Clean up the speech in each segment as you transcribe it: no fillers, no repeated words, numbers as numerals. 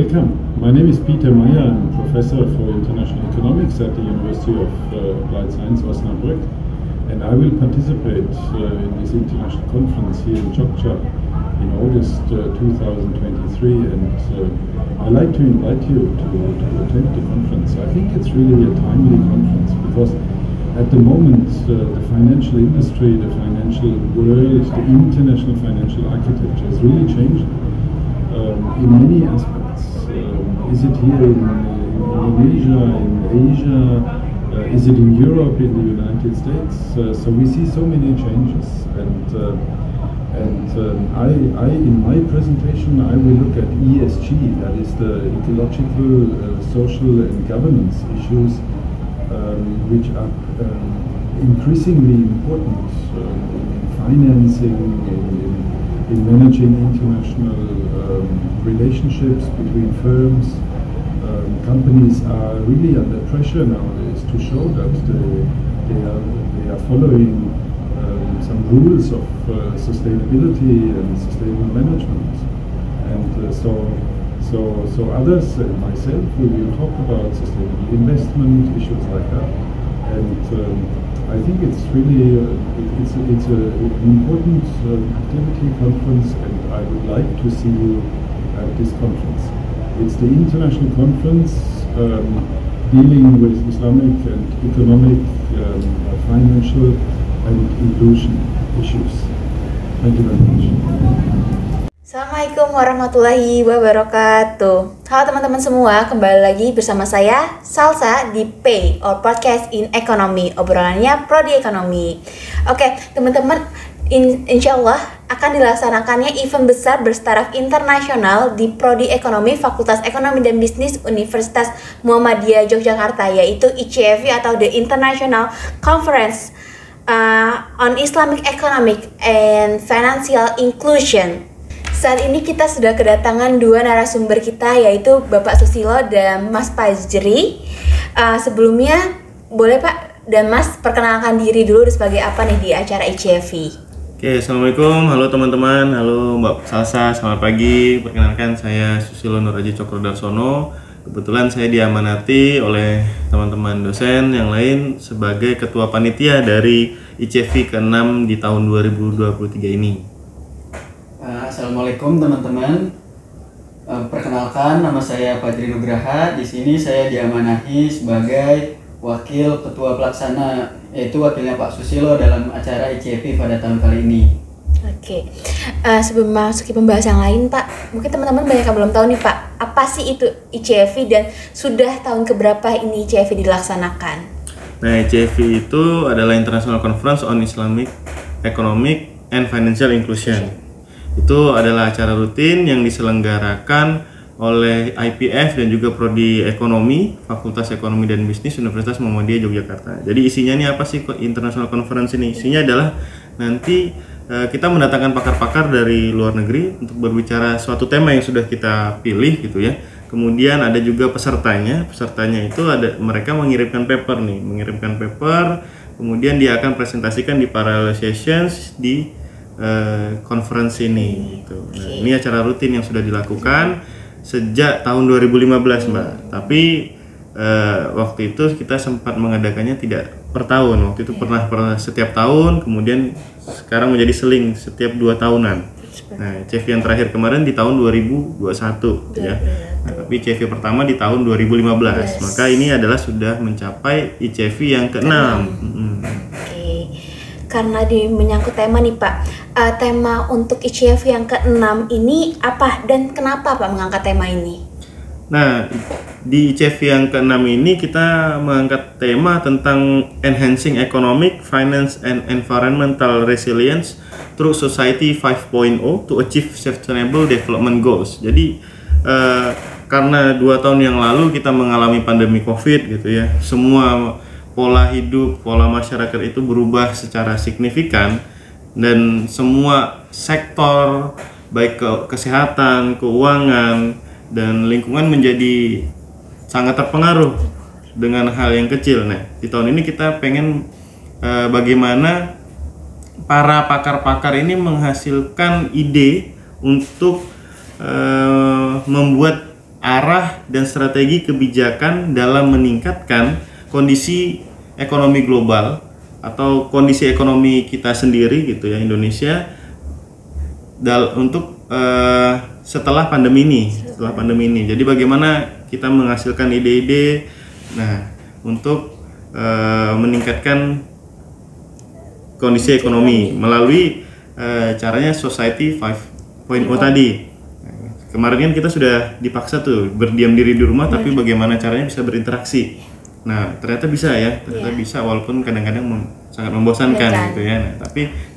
welcome. My name is Peter Meyer. I'm Professor for International Economics at the University of Applied Science, Osnabrück, and I will participate in this international conference here in Jogja in August 2023, and I'd like to invite you to attend the conference. I think it's really a timely conference because at the moment the financial industry, the financial world, the international financial architecture has really changed in many aspects. Is it here in Indonesia, in Asia, is it in Europe, in the United States? So we see so many changes, and I in my presentation I will look at ESG, that is the ecological, social and governance issues which are increasingly important in financing, in managing international relationships between firms. Companies are really under pressure nowadays to show that they are following some rules of sustainability and sustainable management. And so others and myself, we will talk about sustainable investment, issues like that. And I think it's really it's an important activity conference, and I would like to see you at this conference. It's the international conference dealing with Islamic and economic, financial and inclusion issues. Thank you very much. Assalamualaikum warahmatullahi wabarakatuh. Halo teman-teman semua, kembali lagi bersama saya Salsa di Pay or Podcast in Economy, obrolannya Prodi Ekonomi. Oke, teman-teman, insya Allah akan dilaksanakannya event besar bertaraf internasional di Prodi Ekonomi Fakultas Ekonomi dan Bisnis Universitas Muhammadiyah Yogyakarta, yaitu ICFI atau The International Conference on Islamic Economic and Financial Inclusion. Saat ini kita sudah kedatangan dua narasumber kita, yaitu Bapak Susilo dan Mas Fajri. Sebelumnya boleh Pak dan Mas perkenalkan diri dulu sebagai apa nih di acara ICFI. Oke, Assalamualaikum, halo teman-teman, halo Mbak Salsa, selamat pagi. Perkenalkan, saya Susilo Nuraji Cokrodarsono. Kebetulan saya diamanati oleh teman-teman dosen yang lain sebagai Ketua Panitia dari ICFI ke-6 di tahun 2023 ini. Assalamualaikum teman-teman. Perkenalkan, nama saya Fajri Nugraha. Di sini saya diamanahi sebagai Wakil Ketua Pelaksana, yaitu wakilnya Pak Susilo dalam acara ICFI pada tahun kali ini. Oke, sebelum masuk ke pembahasan yang lain Pak, mungkin teman-teman banyak yang belum tahu nih Pak, apa sih itu ICFI dan sudah tahun keberapa ini ICFI dilaksanakan? Nah, ICFI itu adalah International Conference on Islamic Economic and Financial Inclusion. Itu adalah acara rutin yang diselenggarakan oleh IPF dan juga Prodi Ekonomi, Fakultas Ekonomi dan Bisnis Universitas Muhammadiyah Yogyakarta. Jadi isinya ini apa sih International Conference ini? Isinya adalah nanti kita mendatangkan pakar-pakar dari luar negeri untuk berbicara suatu tema yang sudah kita pilih gitu ya. Kemudian ada juga pesertanya. Pesertanya itu ada, mereka mengirimkan paper, kemudian dia akan presentasikan di parallel sessions di conference ini gitu. Nah, ini acara rutin yang sudah dilakukan sejak tahun 2015 Mbak. Tapi waktu itu kita sempat mengadakannya tidak per tahun. Waktu itu pernah setiap tahun, kemudian sekarang menjadi seling setiap 2 tahunan. Nah, ICFI yang terakhir kemarin di tahun 2021 ya. Nah, tapi ICFI pertama di tahun 2015. Maka ini adalah sudah mencapai ICFI yang ke-6. Karena menyangkut tema nih Pak, tema untuk ICFI yang ke-6 ini apa dan kenapa Pak mengangkat tema ini? Nah, di ICFI yang ke-6 ini kita mengangkat tema tentang Enhancing Economic, Finance and Environmental Resilience through Society 5.0 to Achieve Sustainable Development Goals. Jadi karena 2 tahun yang lalu kita mengalami pandemi COVID gitu ya, semua pola hidup, pola masyarakat itu berubah secara signifikan dan semua sektor baik kesehatan, keuangan dan lingkungan menjadi sangat terpengaruh dengan hal yang kecil. Nah, di tahun ini kita pengen bagaimana para pakar-pakar ini menghasilkan ide untuk membuat arah dan strategi kebijakan dalam meningkatkan kondisi ekonomi global atau kondisi ekonomi kita sendiri gitu ya, Indonesia untuk setelah pandemi ini. Jadi bagaimana kita menghasilkan ide-ide untuk meningkatkan kondisi ekonomi melalui caranya Society 5.0 tadi. Kemarin kan kita sudah dipaksa tuh berdiam diri di rumah, tapi bagaimana caranya bisa berinteraksi. Nah, ternyata bisa ya, bisa walaupun kadang-kadang sangat membosankan gitu ya.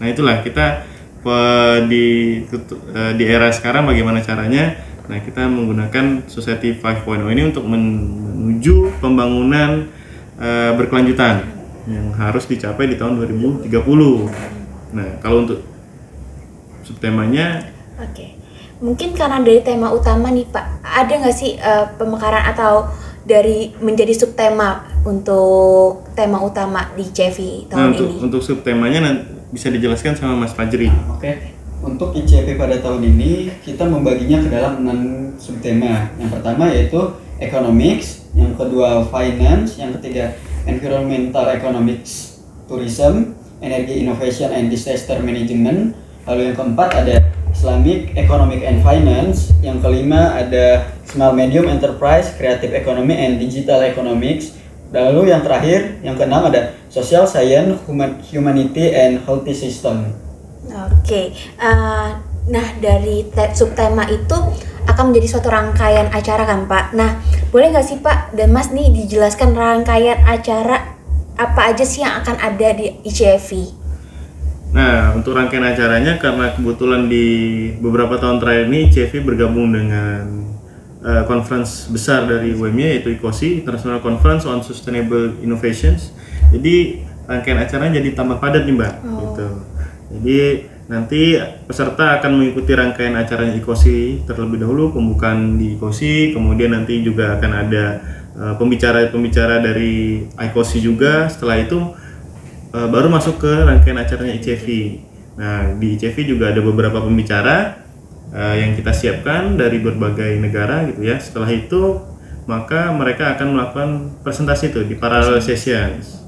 Nah, itulah kita di era sekarang bagaimana caranya. Nah, kita menggunakan Society 5.0 ini untuk menuju pembangunan berkelanjutan yang harus dicapai di tahun 2030. Nah, kalau untuk subtemanya, mungkin karena dari tema utama nih Pak, ada nggak sih pemekaran atau dari menjadi subtema untuk tema utama di ICFI tahun ini? Untuk subtemanya bisa dijelaskan sama Mas Fajri. Untuk ICFI pada tahun ini kita membaginya ke dalam 6 subtema. Yang pertama yaitu economics, yang kedua finance, yang ketiga environmental economics, tourism, energy innovation and disaster management. Lalu yang keempat ada Islamic economic and finance, yang kelima ada small medium enterprise, creative economy and digital economics. Lalu yang terakhir, yang keenam ada social science, humanity and healthy system. Nah dari subtema itu akan menjadi suatu rangkaian acara kan Pak? Nah boleh nggak sih Pak dan Mas nih dijelaskan rangkaian acara apa aja sih yang akan ada di ICFI? Nah, untuk rangkaian acaranya, karena kebetulan di beberapa tahun terakhir ini ICFI bergabung dengan conference besar dari UMY yaitu ICOSI, International Conference on Sustainable Innovations. Jadi rangkaian acaranya jadi tambah padat nih Mbak. Gitu. Jadi nanti peserta akan mengikuti rangkaian acaranya ICOSI terlebih dahulu, pembukaan di ICOSI, kemudian nanti juga akan ada pembicara-pembicara dari ICOSI juga. Setelah itu baru masuk ke rangkaian acaranya ICFI. Nah, di ICFI juga ada beberapa pembicara yang kita siapkan dari berbagai negara gitu ya. Setelah itu maka mereka akan melakukan presentasi itu di parallel sessions.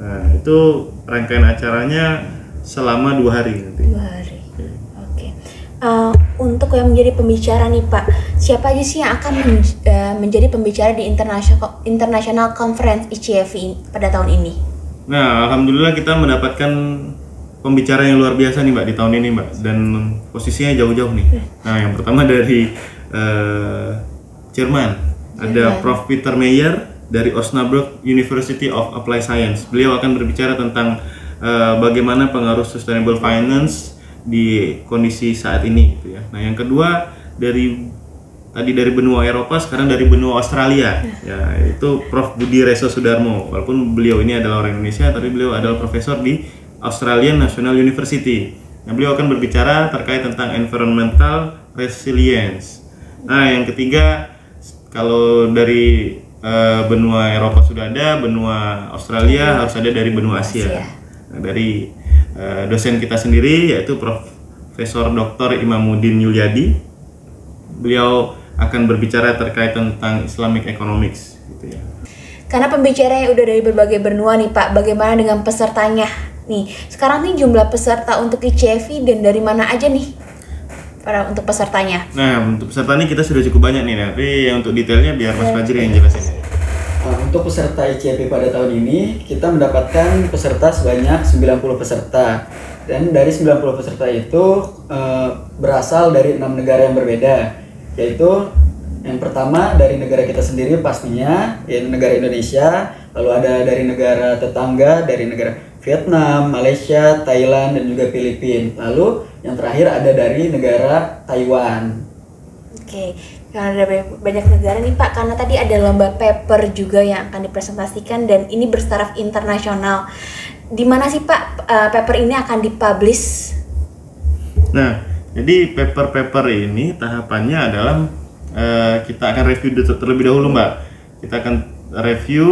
Nah, itu rangkaian acaranya selama 2 hari nanti. 2 hari. Untuk yang menjadi pembicara nih Pak, siapa aja sih yang akan menjadi pembicara di International Conference ICFI pada tahun ini? Nah, alhamdulillah kita mendapatkan pembicara yang luar biasa nih Mbak di tahun ini Mbak, dan posisinya jauh-jauh nih. Nah, yang pertama dari Jerman, ada Prof. Peter Meyer dari Osnabrück University of Applied Science. Beliau akan berbicara tentang bagaimana pengaruh sustainable finance di kondisi saat ini gitu ya. Nah, yang kedua dari benua Eropa, sekarang dari benua Australia, ya itu Prof. Budi Reso Sudarmo. Walaupun beliau ini adalah orang Indonesia, tapi beliau adalah profesor di Australian National University. Nah, beliau akan berbicara terkait tentang environmental resilience. Nah, yang ketiga, kalau dari benua Eropa sudah ada, benua Australia harus ada dari benua Asia. Nah, dari dosen kita sendiri yaitu Profesor Dr. Imamuddin Yuliadi. Beliau akan berbicara terkait tentang Islamic economics gitu ya. Karena pembicaranya udah dari berbagai benua nih Pak, bagaimana dengan pesertanya? Nih, sekarang nih jumlah peserta untuk ICFI dan dari mana aja nih untuk pesertanya? Nah, untuk pesertanya kita sudah cukup banyak nih, tapi yang untuk detailnya biar Mas Fajri yang jelasin. Untuk peserta ICFI pada tahun ini, kita mendapatkan peserta sebanyak 90 peserta. Dan dari 90 peserta itu berasal dari 6 negara yang berbeda. Yaitu yang pertama dari negara kita sendiri pastinya, yaitu negara Indonesia. Lalu ada dari negara tetangga, dari negara Vietnam, Malaysia, Thailand, dan juga Filipina. Lalu yang terakhir ada dari negara Taiwan. Karena ada banyak negara nih Pak, karena tadi ada lomba paper juga yang akan dipresentasikan dan ini bertaraf internasional. Di mana sih Pak paper ini akan dipublish? Nah, jadi paper-paper ini tahapannya adalah kita akan review terlebih dahulu Mbak. Kita akan review,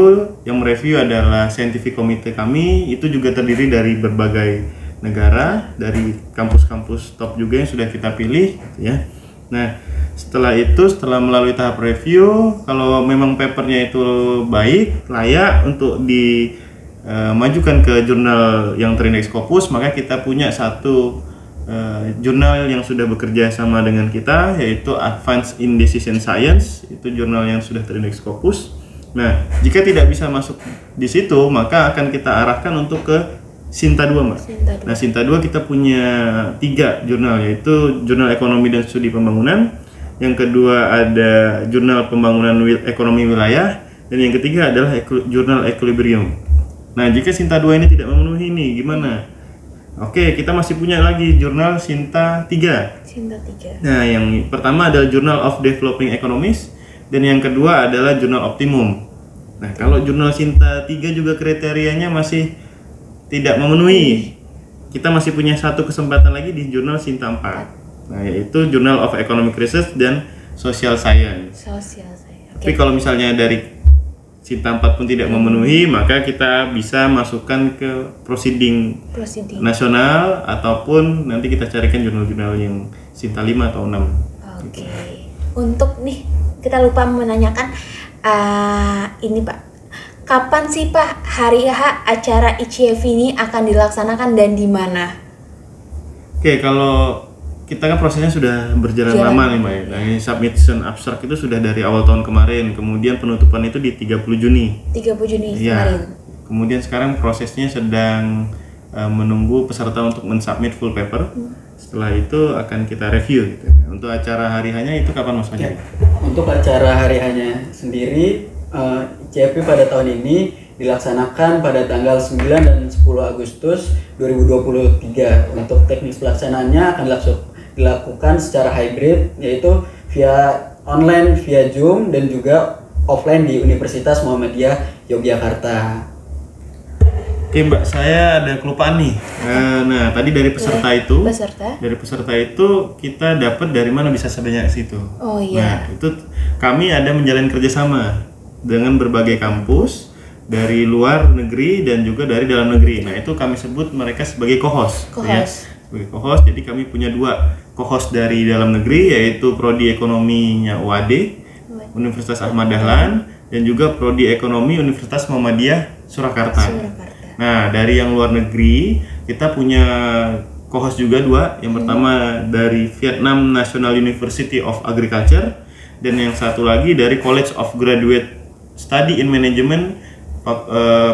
yang mereview adalah scientific committee kami, itu juga terdiri dari berbagai negara, dari kampus-kampus top juga yang sudah kita pilih gitu ya. Nah, Setelah itu, setelah melalui tahap review, kalau memang papernya itu baik, layak untuk dimajukan ke jurnal yang terindeks Scopus, maka kita punya satu jurnal yang sudah bekerja sama dengan kita, yaitu Advanced in Decision Science. Itu jurnal yang sudah terindeks Scopus. Nah, jika tidak bisa masuk di situ, maka akan kita arahkan untuk ke Sinta 2, Mbak. Nah, Sinta 2 kita punya 3 jurnal, yaitu Jurnal Ekonomi dan Studi Pembangunan. Yang kedua ada Jurnal Pembangunan Ekonomi Wilayah, dan yang ketiga adalah Jurnal Equilibrium. Nah, jika Sinta 2 ini tidak memenuhi ini, gimana? Oke, kita masih punya lagi jurnal Sinta 3. Sinta 3. Nah, yang pertama adalah Journal of Developing Economies, dan yang kedua adalah Jurnal Optimum. Nah, kalau jurnal Sinta 3 juga kriterianya masih tidak memenuhi, kita masih punya satu kesempatan lagi di jurnal Sinta 4. Nah, yaitu Journal of Economic Research dan Social Science. Tapi kalau misalnya dari Sinta 4 pun tidak memenuhi, maka kita bisa masukkan ke proceeding nasional, ataupun nanti kita carikan jurnal-jurnal yang Sinta 5 atau 6. Oke. Untuk nih, kita lupa menanyakan ini Pak. Kapan sih Pak hari H acara ICF ini akan dilaksanakan dan di mana? Oke, kalau kita kan prosesnya sudah berjalan lama nih Mbak. Nah, submission abstract itu sudah dari awal tahun kemarin, kemudian penutupan itu di 30 Juni. 30 Juni ya, kemarin. Kemudian sekarang prosesnya sedang menunggu peserta untuk mensubmit full paper. Setelah itu akan kita review gitu. Untuk acara hari hanya itu kapan Mas Fajri? Untuk acara hari hanya sendiri ICFP pada tahun ini dilaksanakan pada tanggal 9 dan 10 Agustus 2023. Untuk teknis pelaksanaannya akan dilakukan secara hybrid, yaitu via online, via Zoom, dan juga offline di Universitas Muhammadiyah Yogyakarta. Oke Mbak, saya ada kelupaan nih. Nah, tadi dari peserta itu kita dapat dari mana bisa sebanyak situ. Oh iya. Nah, itu kami ada menjalin kerjasama dengan berbagai kampus dari luar negeri dan juga dari dalam negeri. Nah, itu kami sebut mereka sebagai co-host. Ya, sebagai co-host. Jadi kami punya 2 co-host dari dalam negeri, yaitu Prodi Ekonominya UAD, Universitas Ahmad Dahlan, dan juga Prodi Ekonomi Universitas Muhammadiyah Surakarta. Nah, dari yang luar negeri kita punya co-host juga 2. Yang pertama dari Vietnam National University of Agriculture, dan yang satu lagi dari College of Graduate Study in Management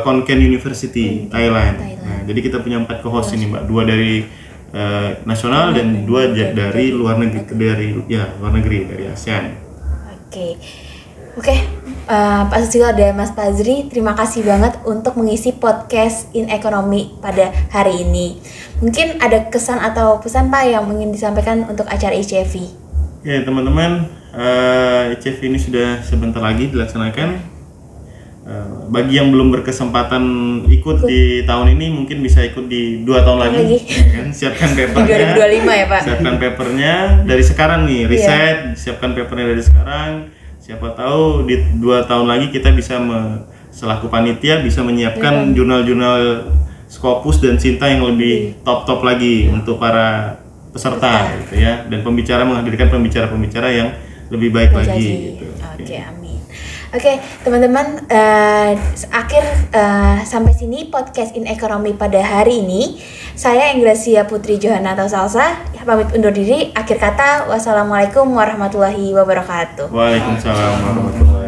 Khon Kaen University, Thailand. Nah, jadi kita punya 4 co-host ini Mbak, 2 dari nasional dan 2 dari luar negeri, dari ASEAN. Oke, Pak Susilo dan Mas Fajri, terima kasih banget untuk mengisi podcast In Economy pada hari ini. Mungkin ada kesan atau pesan Pak yang ingin disampaikan untuk acara ICFI? Ya teman-teman, ICFI ini sudah sebentar lagi dilaksanakan. Bagi yang belum berkesempatan ikut di tahun ini, mungkin bisa ikut di 2 tahun lagi. Kan? Siapkan papernya. 2025 ya Pak. Siapkan papernya dari sekarang nih, riset, siapkan papernya dari sekarang. Siapa tahu di 2 tahun lagi kita bisa selaku panitia bisa menyiapkan jurnal-jurnal Scopus dan Sinta yang lebih top lagi untuk para peserta gitu ya, dan menghadirkan pembicara-pembicara yang lebih baik lagi gitu. Oke, amin. Oke, teman-teman, sampai sini podcast In Economy pada hari ini. Saya Inggracia Putri Johana atau Salsa, pamit undur diri. Akhir kata, wassalamualaikum warahmatullahi wabarakatuh. Waalaikumsalam warahmatullahi wabarakatuh.